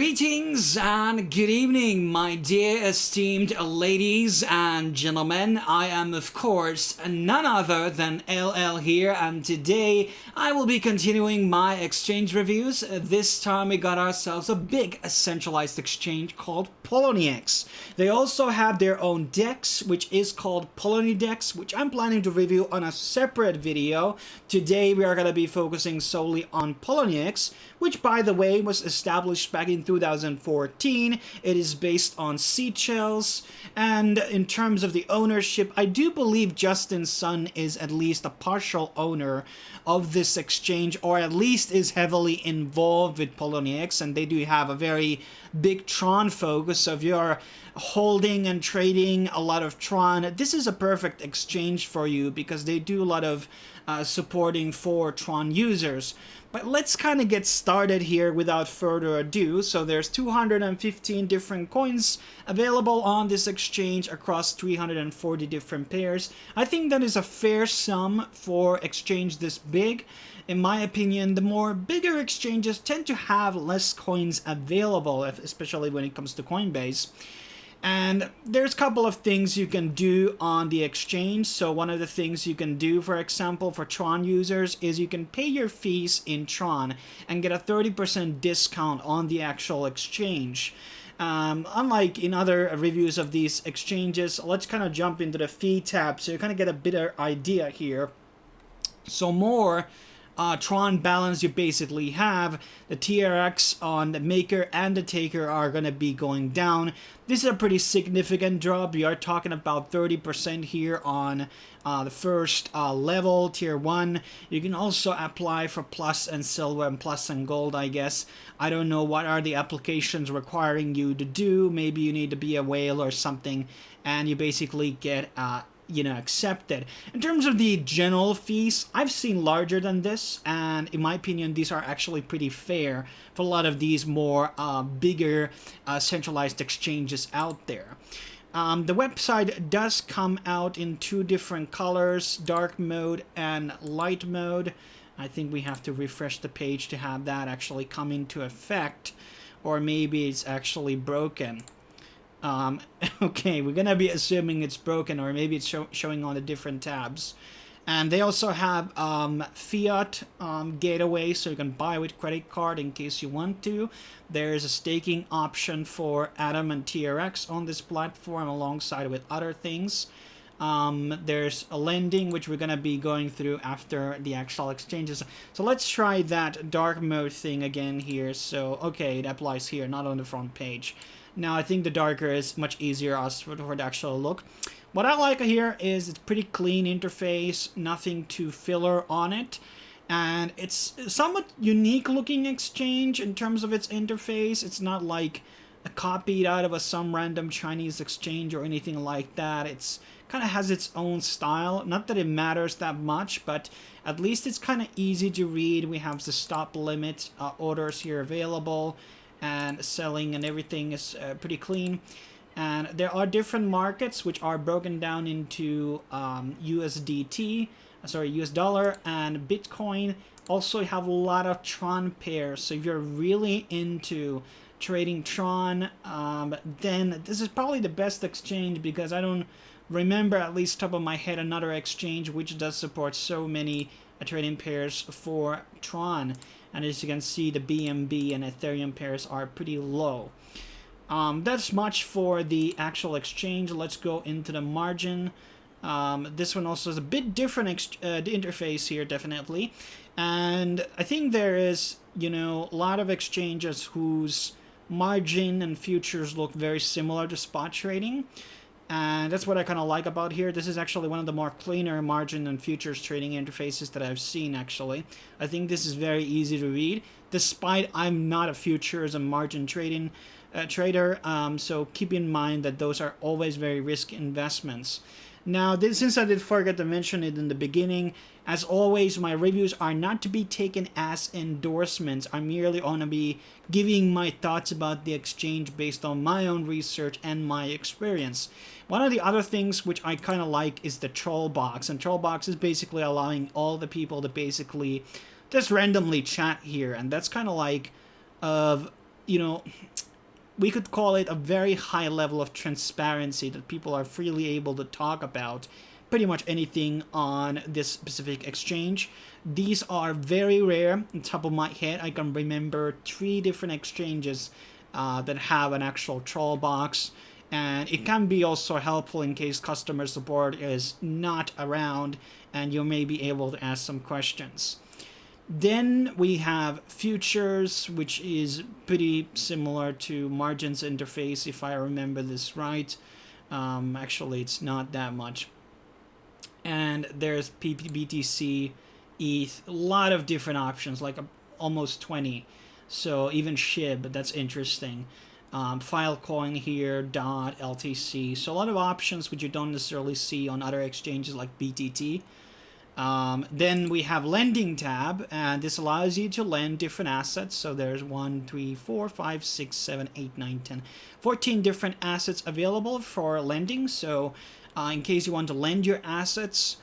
Greetings and good evening, my dear esteemed ladies and gentlemen. I am, of course, none other than LL here, and today I will be continuing my exchange reviews. This time we got ourselves a big centralized exchange called Poloniex. They also have their own DEX, which is called Poloniex, which I'm planning to review on a separate video. Today we are going to be focusing solely on Poloniex, which, by the way, was established back in 2014. It is based on seashells, and in terms of the ownership, I do believe Justin's son is at least a partial owner of this exchange, or at least is heavily involved with Poloniex, and they do have a very big Tron focus. So if you're holding and trading a lot of Tron, this is a perfect exchange for you because they do a lot of supporting for Tron users. But let's kind of get started here without further ado. So there's 215 different coins available on this exchange across 340 different pairs. I think that is a fair sum for exchange this big. In my opinion, the more bigger exchanges tend to have less coins available, especially when it comes to Coinbase. And there's a couple of things you can do on the exchange. So one of the things you can do, for example, for Tron users is you can pay your fees in Tron and get a 30% discount on the actual exchange. Unlike in other reviews of these exchanges, let's kind of jump into the fee tab so you kind of get a better idea here. So more Tron balance you basically have, the TRX on the maker and the taker are going to be going down. This is a pretty significant drop. We are talking about 30% here on the first level, tier 1. You can also apply for plus and silver and plus and gold, I guess. I don't know what are the applications requiring you to do. Maybe you need to be a whale or something, and you basically get accepted. In terms of the general fees, I've seen larger than this, and in my opinion, these are actually pretty fair for a lot of these more bigger centralized exchanges out there. The website does come out in two different colors, dark mode and light mode. I think we have to refresh the page to have that actually come into effect, or maybe it's actually broken. Okay, we're gonna be assuming it's broken, or maybe it's showing on the different tabs. And they also have Fiat Gateway, so you can buy with credit card in case you want to. There's a staking option for Atom and TRX on this platform alongside with other things. There's a lending, which we're gonna be going through after the actual exchanges. So let's try that dark mode thing again here. So okay, it applies here, not on the front page. Now I think the darker is much easier for the actual look. What I like here is it's pretty clean interface, nothing too filler on it, and it's somewhat unique looking exchange in terms of its interface. It's not like a copied out of some random Chinese exchange or anything like that. It's kind of has its own style. Not that it matters that much, but at least it's kind of easy to read. We have the stop limit orders here available, and selling and everything is pretty clean. And there are different markets which are broken down into US dollar and Bitcoin. Also, you have a lot of Tron pairs, so if you're really into trading Tron, then this is probably the best exchange, because I don't remember, at least top of my head, another exchange which does support so many trading pairs for Tron. And as you can see, the BNB and Ethereum pairs are pretty low. That's much for the actual exchange. Let's go into the margin. This one also is a bit different the interface here, definitely. And I think there is, a lot of exchanges whose margin and futures look very similar to spot trading. And that's what I kind of like about here. This is actually one of the more cleaner margin and futures trading interfaces that I've seen, actually. I think this is very easy to read, despite I'm not a futures and margin trading trader. So keep in mind that those are always very risky investments. Now, since I did forget to mention it in the beginning, as always, my reviews are not to be taken as endorsements. I'm merely going to be giving my thoughts about the exchange based on my own research and my experience. One of the other things which I kind of like is the troll box. And troll box is basically allowing all the people to basically just randomly chat here. And that's kind of like we could call it a very high level of transparency that people are freely able to talk about pretty much anything on this specific exchange. These are very rare. On top of my head, I can remember 3 different exchanges that have an actual troll box, and it can be also helpful in case customer support is not around and you may be able to ask some questions. Then we have futures, which is pretty similar to margins interface, if I remember this right. Actually, it's not that much. And there's BTC, ETH, a lot of different options, like almost 20. So even SHIB, that's interesting. Filecoin here, DOT, LTC. So a lot of options which you don't necessarily see on other exchanges like BTT. Then we have lending tab, and this allows you to lend different assets. So there's 1, 3, 4, 5, 6, 7, 8, 9, 10, 14 different assets available for lending. So in case you want to lend your assets,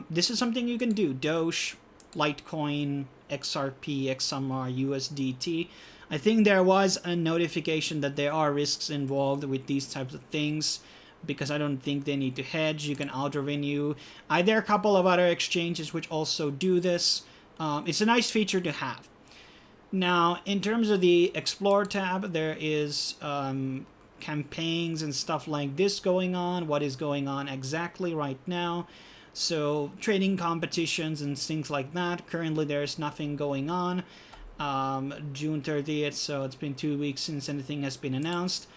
this is something you can do. Doge, Litecoin, XRP, XMR, USDT. I think there was a notification that there are risks involved with these types of things, because I don't think they need to hedge. You can auto-renew. There are a couple of other exchanges which also do this. It's a nice feature to have. Now, in terms of the Explore tab, there is campaigns and stuff like this going on. What is going on exactly right now? So, trading competitions and things like that. Currently, there's nothing going on. June 30th, so it's been 2 weeks since anything has been announced.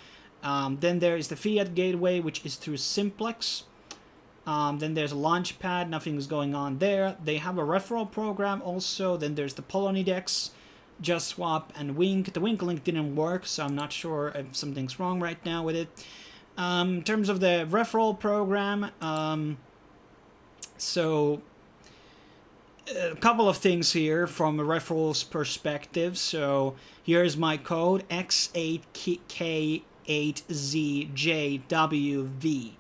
Then there is the Fiat Gateway, which is through Simplex. Then there's a Launchpad, nothing's going on there. They have a referral program also. Then there's the Poloniex, JustSwap, and Wink. The Wink link didn't work, so I'm not sure if something's wrong right now with it. In terms of the referral program, so a couple of things here from a referrals perspective. So here's my code, X8K8ZJWV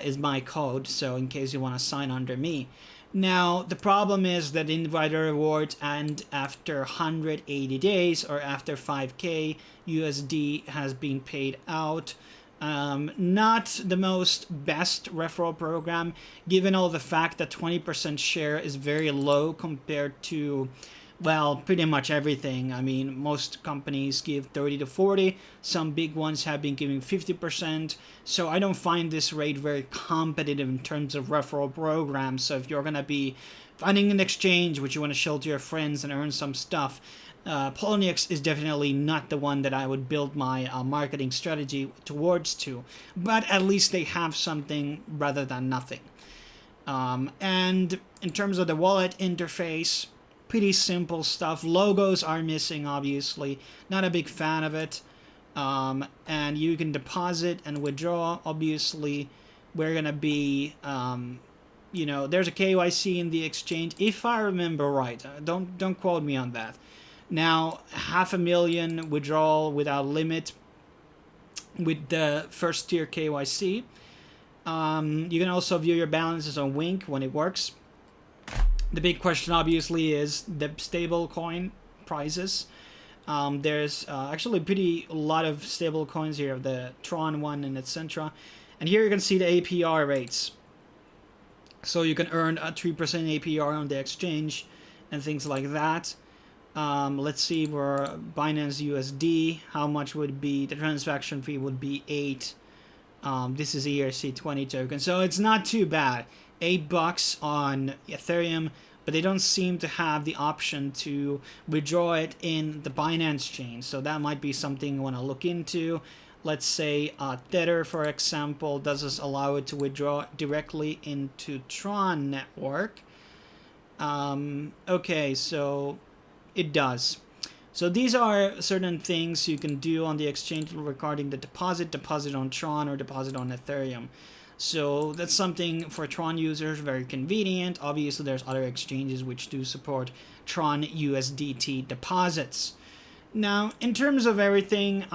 is my code, so in case you want to sign under me. Now, the problem is that insider rewards and after 180 days or after 5K USD has been paid out. Not the most best referral program, given all the fact that 20% share is very low compared to, well, pretty much everything. I mean, most companies give 30 to 40. Some big ones have been giving 50%. So I don't find this rate very competitive in terms of referral programs. So if you're going to be finding an exchange which you want to show to your friends and earn some stuff, Poloniex is definitely not the one that I would build my marketing strategy towards to. But at least they have something rather than nothing. And in terms of the wallet interface, pretty simple stuff. Logos are missing, obviously. Not a big fan of it. And you can deposit and withdraw. Obviously, we're going to be, there's a KYC in the exchange, if I remember right. Don't quote me on that. Now, 500,000 withdrawal without limit with the first tier KYC. You can also view your balances on Wink when it works. The big question, obviously, is the stable coin prices. There's actually a lot of stable coins here, the Tron one and etc. And here you can see the APR rates. So you can earn a 3% APR on the exchange and things like that. Let's see where Binance USD, how much would be, the transaction fee would be 8. This is ERC20 token, so it's not too bad. $8 on Ethereum, but they don't seem to have the option to withdraw it in the Binance chain, so that might be something you want to look into. Let's say Tether, for example, does this allow it to withdraw directly into Tron network? Okay, so it does. So these are certain things you can do on the exchange regarding the deposit on Tron or deposit on Ethereum. So that's something for Tron users, very convenient. Obviously, there's other exchanges which do support Tron USDT deposits. Now, in terms of everything,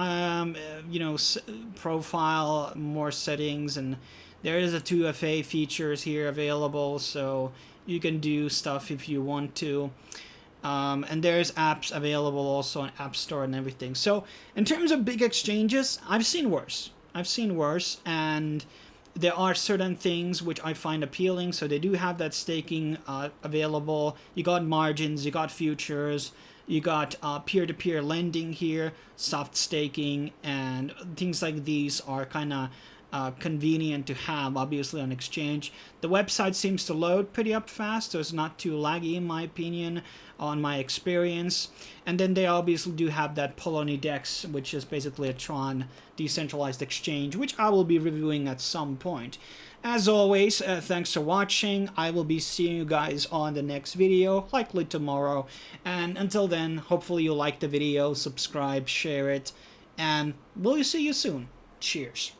profile, more settings, and there is a 2FA features here available, so you can do stuff if you want to. And there's apps available also on App Store and everything. So in terms of big exchanges, I've seen worse. And there are certain things which I find appealing. So they do have that staking available. You got margins, you got futures, you got peer-to-peer lending here, soft staking, and things like these are kind of convenient to have, obviously, on exchange. The website seems to load pretty up fast, so it's not too laggy in my opinion, on my experience. And then they obviously do have that Poloniex, which is basically a Tron decentralized exchange, which I will be reviewing at some point. As always, thanks for watching. I will be seeing you guys on the next video, likely tomorrow. And until then, hopefully you like the video, subscribe, share it, and we'll see you soon. Cheers.